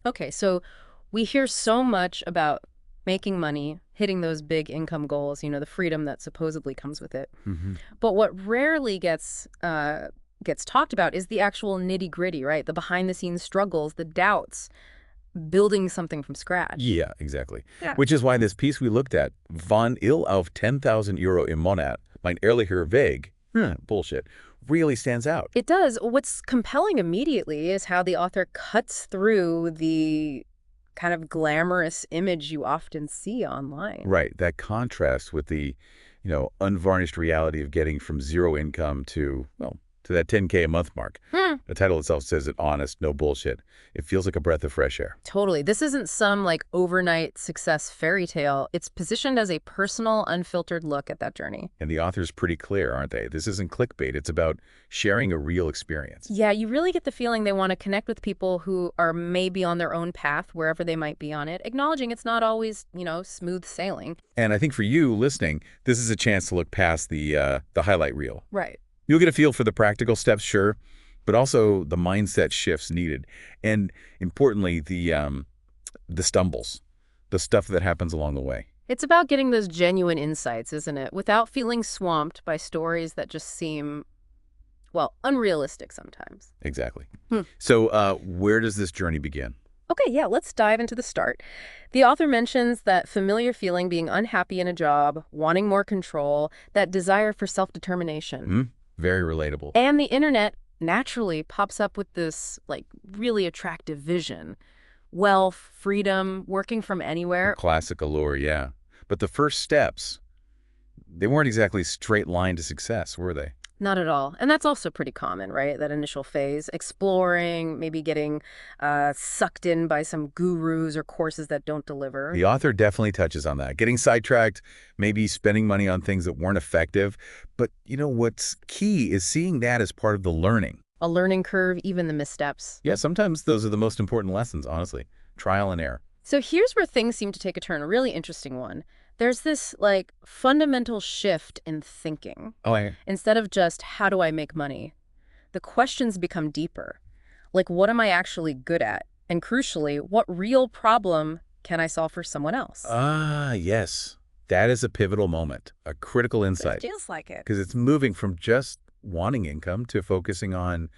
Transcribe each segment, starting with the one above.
Okay, so we hear so much about making money, hitting those big income goals, the freedom that supposedly comes with it. Hmm. But what rarely gets talked about is the actual nitty-gritty, right? The behind-the-scenes struggles, the doubts, building something from scratch. Yeah, exactly. Yeah. Which is why this piece we looked at, Von Il auf 10,000 Euro im Monat, mein ehrlicher Weg, bullshit, really stands out. It does. What's compelling immediately is how the author cuts through the kind of glamorous image you often see online. Right, that contrast with the, unvarnished reality of getting from zero income to, well, to that 10K a month mark. Hmm. The title itself says it honest, no bullshit. It feels like a breath of fresh air. Totally. This isn't some like overnight success fairy tale. It's positioned as a personal, unfiltered look at that journey. And the author's pretty clear, aren't they? This isn't clickbait. It's about sharing a real experience. Yeah, you really get the feeling they want to connect with people who are maybe on their own path, wherever they might be on it, acknowledging it's not always, smooth sailing. And I think for you listening, this is a chance to look past the highlight reel. Right. You'll get a feel for the practical steps, sure, but also the mindset shifts needed. And importantly, the stumbles, the stuff that happens along the way. It's about getting those genuine insights, isn't it? Without feeling swamped by stories that just seem, well, unrealistic sometimes. Exactly. Hmm. So where does this journey begin? Okay, yeah, let's dive into the start. The author mentions that familiar feeling being unhappy in a job, wanting more control, that desire for self-determination. Hmm? Very relatable. And the internet naturally pops up with this, like, really attractive vision. Wealth, freedom, working from anywhere. Classic allure, yeah. But the first steps, they weren't exactly straight line to success, were they? Not at all. And that's also pretty common, right? That initial phase, exploring, maybe getting sucked in by some gurus or courses that don't deliver. The author definitely touches on that. Getting sidetracked, maybe spending money on things that weren't effective. But what's key is seeing that as part of the learning. A learning curve, even the missteps. Yeah, sometimes those are the most important lessons, honestly. Trial and error. So here's where things seem to take a turn, a really interesting one. There's this, like, fundamental shift in thinking. Oh, I Instead of just, how do I make money? The questions become deeper. Like, what am I actually good at? And crucially, what real problem can I solve for someone else? yes. That is a pivotal moment, a critical It insight. feels like it. Because it's moving from just wanting income to focusing on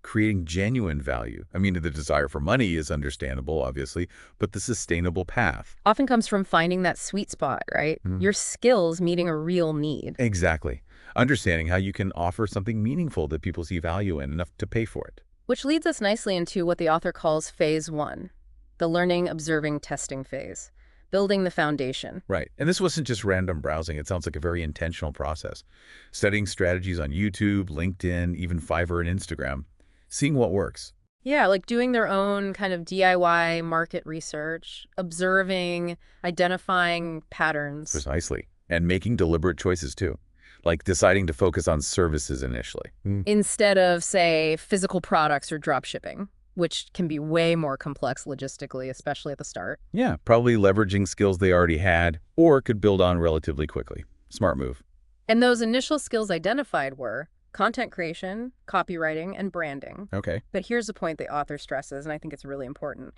creating genuine value. I mean, the desire for money is understandable, obviously, but the sustainable path. Often comes from finding that sweet spot, right? Mhm. Your skills meeting a real need. Exactly. Understanding how you can offer something meaningful that people see value in enough to pay for it. Which leads us nicely into what the author calls phase one, the learning, observing, testing phase, building the foundation. Right. And this wasn't just random browsing. It sounds like a very intentional process. Studying strategies on YouTube, LinkedIn, even Fiverr and Instagram, seeing what works. Yeah, like doing their own kind of DIY market research, observing, identifying patterns. Precisely. And making deliberate choices too, like deciding to focus on services initially. Instead of, say, physical products or drop shipping, which can be way more complex logistically, especially at the start. Yeah, probably leveraging skills they already had or could build on relatively quickly. Smart move. And those initial skills identified were content creation, copywriting, and branding. Okay. But here's the point the author stresses, and I think it's really important.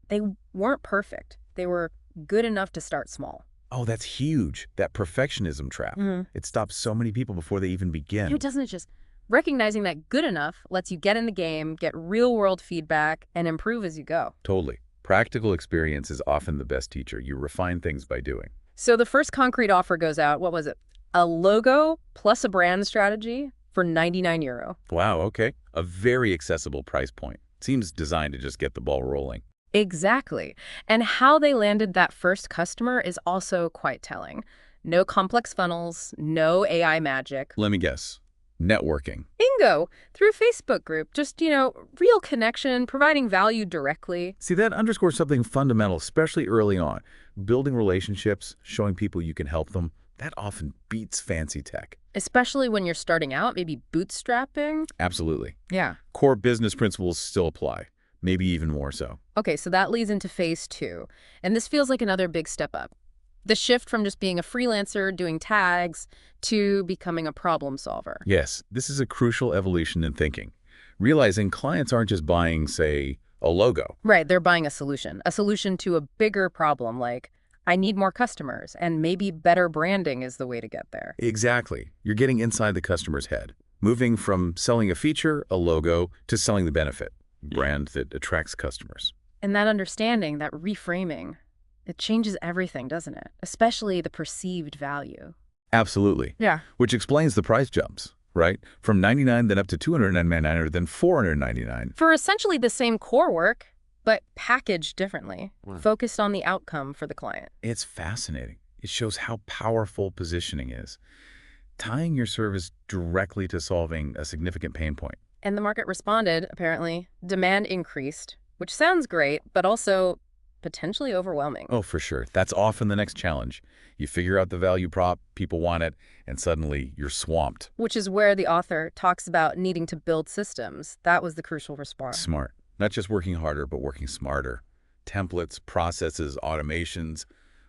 They weren't perfect. They were good enough to start small. Oh, that's huge. That perfectionism trap. It stops so many people before they even begin. Doesn't it just recognizing that good enough lets you get in the game, get real-world feedback, and improve as you go. Totally. Practical experience is often the best teacher. You refine things by doing. So the first concrete offer goes out. What was it? A logo plus a brand strategy for 99 euro. Wow, okay. A very accessible price point. Seems designed to just get the ball rolling. Exactly. And how they landed that first customer is also quite telling. No complex funnels, no AI magic. Let me guess. Networking. Bingo! Through Facebook group. Just, real connection, providing value directly. See, that underscores something fundamental, especially early on. Building relationships, showing people you can help them, that often beats fancy tech. Especially when you're starting out, maybe bootstrapping. Absolutely. Yeah. Core business principles still apply, maybe even more so. Okay, so that leads into phase two. And this feels like another big step up. The shift from just being a freelancer doing tags to becoming a problem solver. Yes, this is a crucial evolution in thinking. Realizing clients aren't just buying, say, a logo. Right, they're buying a solution to a bigger problem like, I need more customers, and maybe better branding is the way to get there. Exactly. You're getting inside the customer's head, moving from selling a feature, a logo, to selling the benefit, brand that attracts customers. And that understanding, that reframing, it changes everything, doesn't it? Especially the perceived value. Absolutely. Yeah. Which explains the price jumps, right? From 99 then up to 299 or then 499. For essentially the same core work, but packaged differently, focused on the outcome for the client. It's fascinating. It shows how powerful positioning is, tying your service directly to solving a significant pain point. And the market responded, apparently. Demand increased, which sounds great, but also potentially overwhelming. Oh, for sure. That's often the next challenge. You figure out the value prop, people want it, and suddenly you're swamped. Which is where the author talks about needing to build systems. That was the crucial response. Smart. Not just working harder, but working smarter. Templates, processes, automations,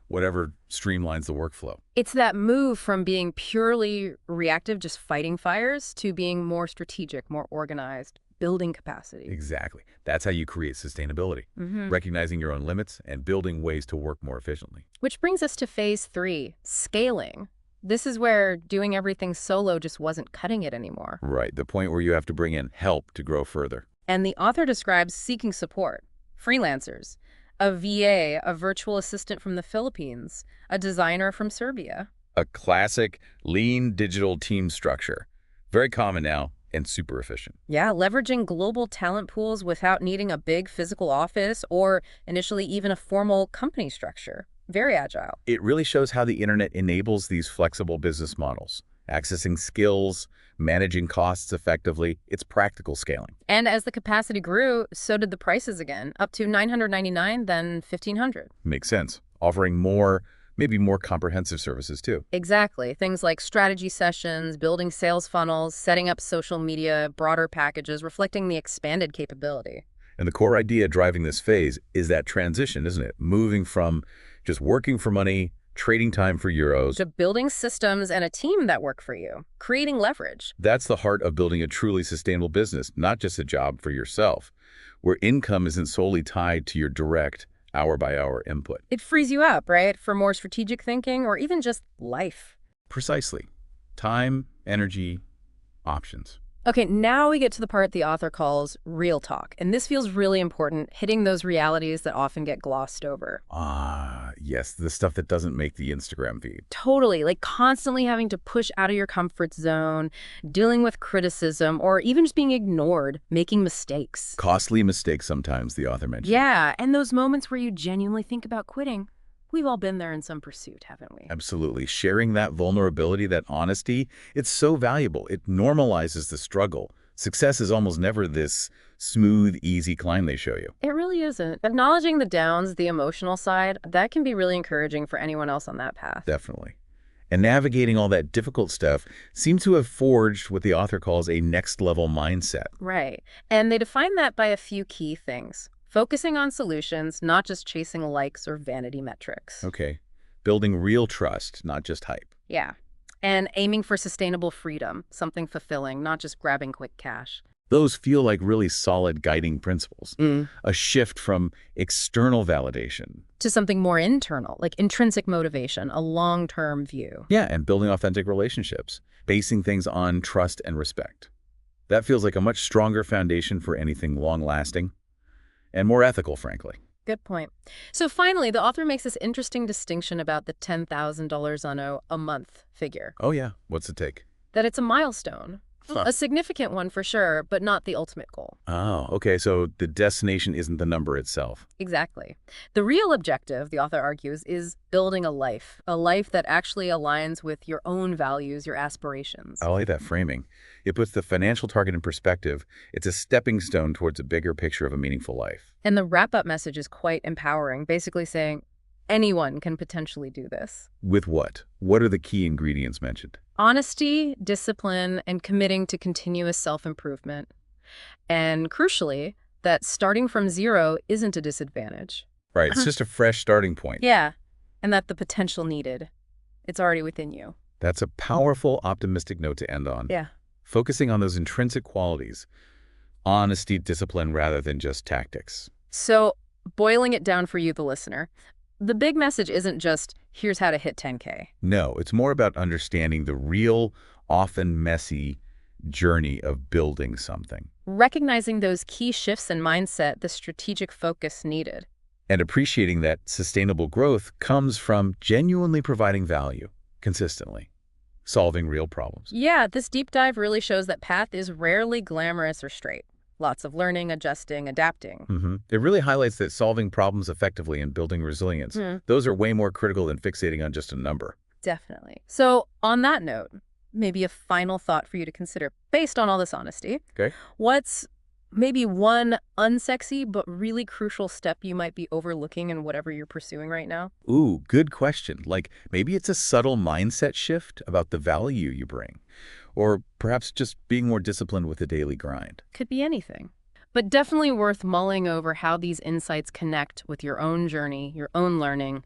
whatever streamlines the workflow. It's that move from being purely reactive, just fighting fires, to being more strategic, more organized, building capacity. Exactly. That's how you create sustainability, recognizing your own limits and building ways to work more efficiently. Which brings us to phase 3, scaling. This is where doing everything solo just wasn't cutting it anymore. Right. The point where you have to bring in help to grow further. And the author describes seeking support, freelancers, a VA, a virtual assistant from the Philippines, a designer from Serbia. A classic lean digital team structure. Very common now and super efficient. Yeah, leveraging global talent pools without needing a big physical office or initially even a formal company structure. Very agile. It really shows how the internet enables these flexible business models. Accessing skills, managing costs effectively, it's practical scaling. And as the capacity grew, so did the prices again, up to $999, then $1,500. Makes sense. Offering more, maybe more comprehensive services too. Exactly. Things like strategy sessions, building sales funnels, setting up social media, broader packages, reflecting the expanded capability. And the core idea driving this phase is that transition, isn't it? Moving from just working for money, trading time for euros. To building systems and a team that work for you, creating leverage. That's the heart of building a truly sustainable business, not just a job for yourself, where income isn't solely tied to your direct hour-by-hour input. It frees you up, right, for more strategic thinking or even just life. Precisely. Time, energy, options. Okay, now we get to the part the author calls real talk. And this feels really important, hitting those realities that often get glossed over. Ah, yes, the stuff that doesn't make the Instagram feed. Totally, like constantly having to push out of your comfort zone, dealing with criticism, or even just being ignored, making mistakes. Costly mistakes sometimes, the author mentioned. Yeah, and those moments where you genuinely think about quitting. We've all been there in some pursuit, haven't we? Absolutely. Sharing that vulnerability, that honesty, it's so valuable. It normalizes the struggle. Success is almost never this smooth, easy climb they show you. It really isn't. Acknowledging the downs, the emotional side, that can be really encouraging for anyone else on that path. Definitely. And navigating all that difficult stuff seems to have forged what the author calls a next-level mindset. Right. And they define that by a few key things. Focusing on solutions, not just chasing likes or vanity metrics. Okay. Building real trust, not just hype. Yeah. And aiming for sustainable freedom, something fulfilling, not just grabbing quick cash. Those feel like really solid guiding principles. A shift from external validation. To something more internal, like intrinsic motivation, a long-term view. Yeah, and building authentic relationships, basing things on trust and respect. That feels like a much stronger foundation for anything long-lasting and more ethical, frankly. Good point. So finally, the author makes this interesting distinction about the $10,000 on a month figure. Oh yeah, what's the take? That it's a milestone. A significant one for sure, but not the ultimate goal. Oh, okay, so the destination isn't the number itself. Exactly. The real objective, the author argues, is building a life that actually aligns with your own values, your aspirations. I like that framing. It puts the financial target in perspective. It's a stepping stone towards a bigger picture of a meaningful life. And the wrap-up message is quite empowering, basically saying anyone can potentially do this. With what? What are the key ingredients mentioned? Honesty, discipline, and committing to continuous self-improvement. And crucially, that starting from zero isn't a disadvantage. Right, it's just a fresh starting point. Yeah, and that the potential needed, it's already within you. That's a powerful, optimistic note to end on. Yeah. Focusing on those intrinsic qualities, Honesty, discipline, rather than just tactics. So, boiling it down for you, the listener, the big message isn't just, here's how to hit 10K. No, it's more about understanding the real, often messy journey of building something Recognizing those key shifts in mindset, the strategic focus needed. and appreciating that sustainable growth comes from genuinely providing value consistently, solving real problems. Yeah, this deep dive really shows that path is rarely glamorous or straight. Lots of learning, adjusting, adapting. It really highlights that solving problems effectively and building resilience, those are way more critical than fixating on just a number. Definitely. So, on that note, maybe a final thought for you to consider based on all this honesty. Okay? What's maybe one unsexy but really crucial step you might be overlooking in whatever you're pursuing right now? Ooh, good question. Like maybe it's a subtle mindset shift about the value you bring, or perhaps just being more disciplined with the daily grind. Could be anything. But definitely worth mulling over how these insights connect with your own journey, your own learning,